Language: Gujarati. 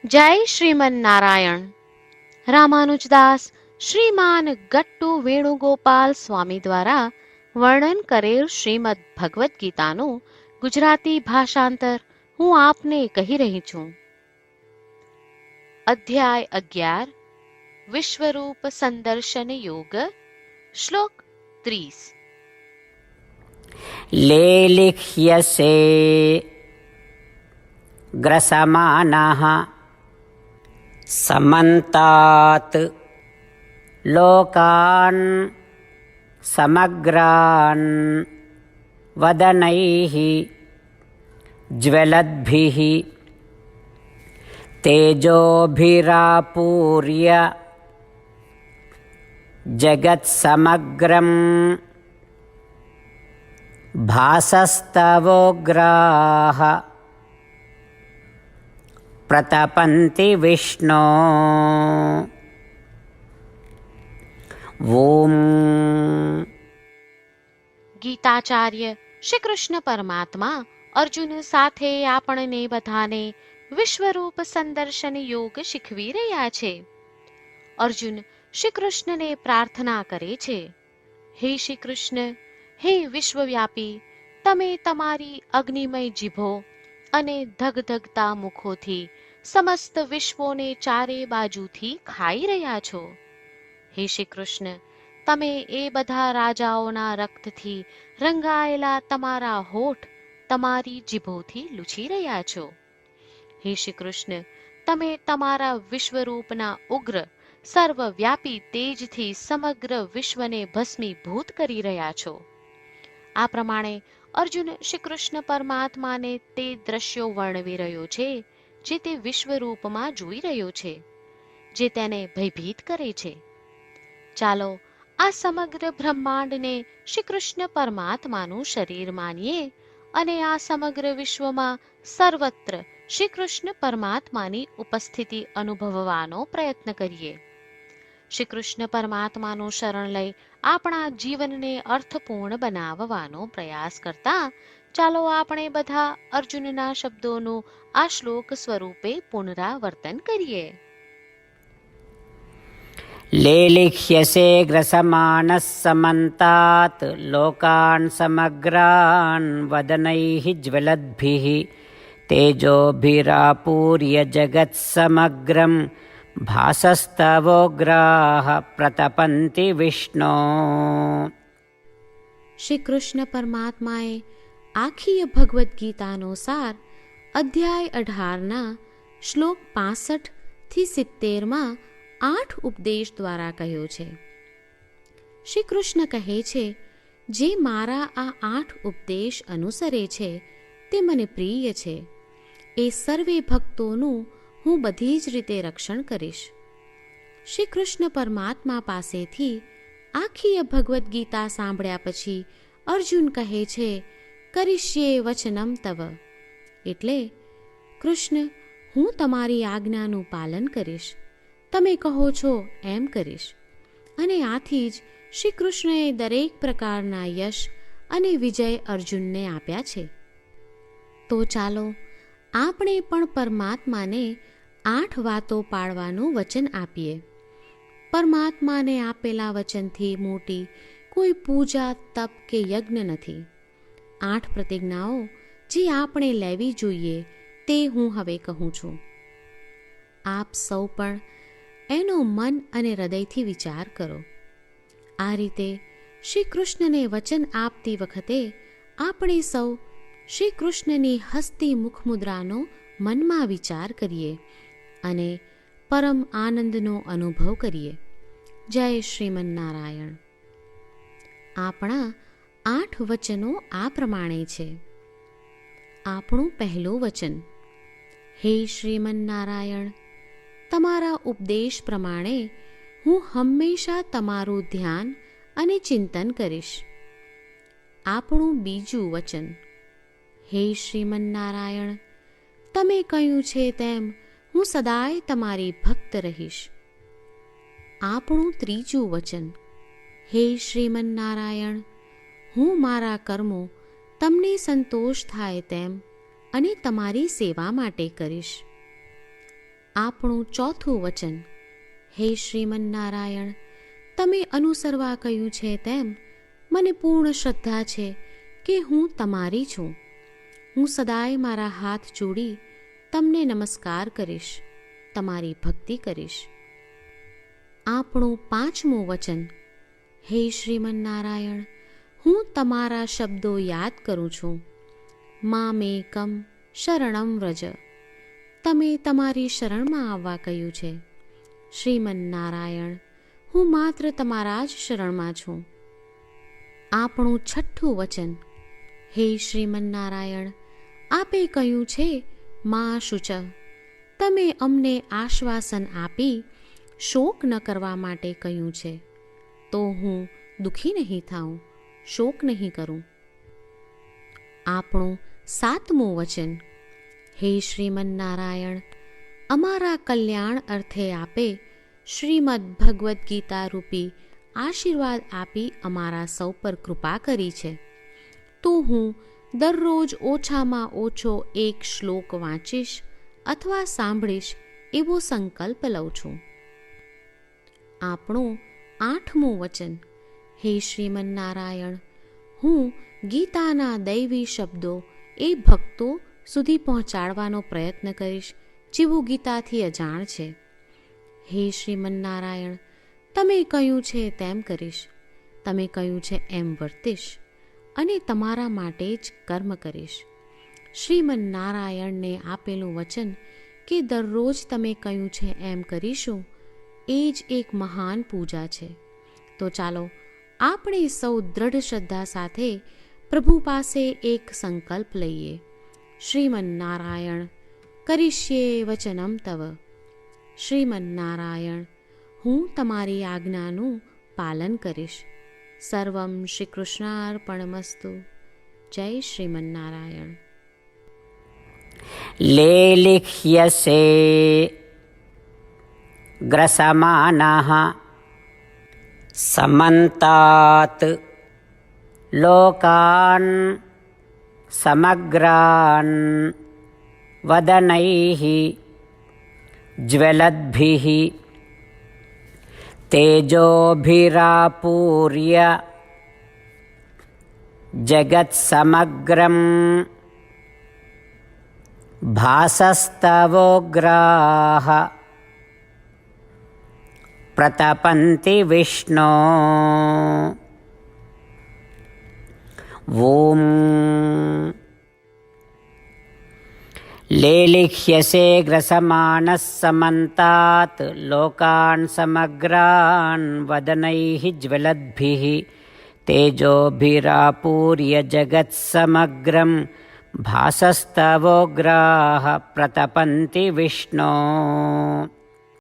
જય શ્રીમન નારાયણ. રામાનુજદાસ શ્રીમાન ગટ્ટુ વેણુગોપાલ સ્વામી દ્વારા વર્ણન કરેલ શ્રીમદ ભગવદ્ ગીતાનું ગુજરાતી ભાષાંતર હું આપને કહી રહી છું. અધ્યાય 11 વિશ્વરૂપ સંદર્શન યોગ. શ્લોક 30. લેલિખ્યસે ગ્રસમાનઃ સમંતાત લોકાન સમગ્રાન વદનૈઃ જ્વલદ્ભિઃ તેજોભિરાપૂર્ય જગત્સમગ્રં ભાસસ્તવોગ્રાઃ પ્રતપંતિ વિષ્ણો. ઓમ. ગીતાચાર્ય શ્રી કૃષ્ણ પરમાત્મા અર્જુન સાથે આપણને બધાને વિશ્વરૂપ સંદર્શન યોગ શીખવી રહ્યા છે. અર્જુન શ્રી કૃષ્ણને પ્રાર્થના કરે છે, હે શ્રી કૃષ્ણ, હે વિશ્વવ્યાપી, તમે તમારી અગ્નિમય જીભો અને ધગધગતા મુખોથી સમસ્ત વિશ્વોને ચારે બાજુથી ખાઈ રહ્યા છો. હે શ્રી કૃષ્ણ, તમે એ બધા રાજાઓના રક્તથી રંગાયેલા તમારા હોઠ તમારી જીભોથી લૂછી રહ્યા છો. હે શ્રી કૃષ્ણ, તમે તમારા વિશ્વરૂપના ઉગ્ર સર્વવ્યાપી તેજથી સમગ્ર વિશ્વને ભસ્મીભૂત કરી રહ્યા છો. આ પ્રમાણે અર્જુન શ્રી કૃષ્ણ પરમાત્માને તે દ્રશ્યો વર્ણવી રહ્યો છે જે તે વિશ્વરૂપમાં જોઈ રહ્યો છે, જે તેને ભયભીત કરે છે. ચાલો આ સમગ્ર બ્રહ્માંડને શ્રી કૃષ્ણ પરમાત્માનું શરીર માનીએ અને આ સમગ્ર વિશ્વમાં સર્વત્ર શ્રી કૃષ્ણ પરમાત્માની ઉપસ્થિતિ અનુભવવાનો પ્રયત્ન કરીએ. શ્રી કૃષ્ણ પરમાત્માનું શરણ લઈ આપણા જીવનને અર્થપૂર્ણ બનાવવાનો પ્રયાસ કરતા ચાલો આપણે બધા અર્જુનના શબ્દોનું આ શ્લોક સ્વરૂપે પુનરાવર્તન કરીએ. લેલિખ્યસે ગ્રસમાનઃ સમંતાત લોકાન સમગ્રાન વદનૈઃ જ્વલદ્ભિઃ તેજોભિરાપૂર્ય જગત્સમગ્રં ભાસસ્તવોગ્રાઃ પ્રતપંતિ વિષ્ણો. શ્રી કૃષ્ણ પરમાત્માએ આખી ભગવદ્ ગીતાનો સાર અધ્યાય 18ના શ્લોક 65 થી 70માં 8 ઉપદેશ દ્વારા કહ્યો છે. શ્રી કૃષ્ણ કહે છે, જે મારા આ 8 ઉપદેશ અનુસરે છે તે મને પ્રિય છે. એ સર્વે ભક્તોનું હું બધી જ રીતે રક્ષણ કરીશ. શ્રી કૃષ્ણ પરમાત્મા પાસેથી આખી ભગવદ્ ગીતા સાંભળ્યા પછી અર્જુન કહે છે, કરિષ્યે વચનમ તવ, એટલે કૃષ્ણ, હું તમારી આજ્ઞાનું પાલન કરીશ, તમે કહો છો એમ કરીશ. અને આથી જ શ્રી કૃષ્ણએ દરેક પ્રકારના યશ અને વિજય અર્જુનને આપ્યા છે. તો ચાલો આપણે પણ પરમાત્માને 8 વાતો પાળવાનું વચન આપીએ. પરમાત્માને આપેલા વચનથી મોટી કોઈ પૂજા, તપ કે યજ્ઞ નથી. 8 પ્રતિજ્ઞાઓ જે આપણે લેવી જોઈએ તે હું હવે કહું છું. આપ સૌ પણ એનો મન અને હૃદયથી વિચાર કરો. આ રીતે શ્રી કૃષ્ણને વચન આપતી વખતે આપણે સૌ શ્રી કૃષ્ણની હસતી મુખમુદ્રાનો મનમાં વિચાર કરીએ અને પરમ આનંદનો અનુભવ કરીએ. જય શ્રીમન નારાયણ. આપણા 8 વચનો આ પ્રમાણે છે. આપણું પહેલું વચન, હે શ્રીમન નારાયણ, તમારા ઉપદેશ પ્રમાણે હું હંમેશા તમારું ધ્યાન અને ચિંતન કરીશ. આપણું બીજું વચન, હે શ્રીમન નારાયણ, તમે કહ્યું છે તેમ હું સદાય તમારી ભક્ત રહીશ. આપણું ત્રીજું વચન, હે શ્રીમન નારાયણ, હું મારા કર્મો તમને સંતોષ થાય તેમ અને તમારી સેવા માટે કરીશ. આપણું ચોથું વચન. હે શ્રીમન્નારાયણ, તમે અનુસરવા કહ્યું છે તેમ મને પૂર્ણ શ્રદ્ધા છે કે હું તમારી છું. હું સદાય મારા હાથ જોડી તમને નમસ્કાર કરીશ, તમારી ભક્તિ કરીશ. આપણું પાંચમું વચન. હે શ્રીમન્નારાયણ, હું તમારા શબ્દો યાદ કરું છું. મામેકમ શરણમ વ્રજ. તમે તમારી શરણમાં આવવા કહ્યું છે. શ્રીમન્નારાયણ, હું માત્ર તમારા જ શરણમાં છું. આપણું છઠ્ઠું વચન. હે શ્રીમન્નારાયણ, આપે કહ્યું છે મા શુચ. તમે અમને આશ્વાસન આપી શોક ન કરવા માટે કહ્યું છે, તો હું દુઃખી નહીં થાઉં, શોક નહીં કરું. આપણું સાતમું વચન. હે શ્રીમન્નારાયણ, અમારા કલ્યાણ અર્થે આપે શ્રીમદ્ ભગવદ્ ગીતા રૂપી આશીર્વાદ આપી અમારા સૌ પર કૃપા કરી છે, તો હું દરરોજ ઓછામાં ઓછો એક શ્લોક વાંચીશ અથવા સાંભળીશ એવો સંકલ્પ લઉં છું. આપણું આઠમું વચન. હે શ્રીમન્નારાયણ, હું ગીતાના દૈવી શબ્દો એ ભક્તો સુધી પહોંચાડવાનો પ્રયત્ન કરીશ જેઓ ગીતાથી અજાણ છે. હે શ્રીમન્નારાયણ, તમે કહ્યું છે તેમ કરીશ, તમે કહ્યું છે એમ વર્તીશ અને તમારા માટે જ કર્મ કરીશ. શ્રીમન્નારાયણને આપેલું વચન કે દરરોજ તમે કહ્યું છે એમ કરીશું, એ જ એક મહાન પૂજા છે. તો ચાલો આપણે સૌ દ્રઢ શ્રદ્ધા સાથે પ્રભુ પાસે એક સંકલ્પ લઈએ. શ્રીમન્નારાયણ, કરીશ્યે વચનમ તવ. શ્રીમન્નારાયણ, હું તમારી આજ્ઞાનું પાલન કરીશ. સર્વમ શ્રી કૃષ્ણાર્પણમસ્તુ. જય શ્રીમન્નારાયણ. લેલિખ્યસે ગ્રસમાનઃ સમંતાત લોકાન સમગ્રાન વદનૈઃ જ્વલદ્ભિઃ તેજોભિરાપૂર્ય જગત્સમગ્રં ભાસસ્તવોગ્રાઃ પ્રતપન્તિ વિષ્ણો. ઓમ લેલિખ્યસે ગ્રસમાનઃ સમંતાત લોકાન સમગ્રાન વદનૈઃ જ્વલદ્ભિઃ તેજોભિરાપૂર્ય જગત્સમગ્રં ભાસસ્તવોગ્રાઃ પ્રતપન્તિ વિષ્ણો.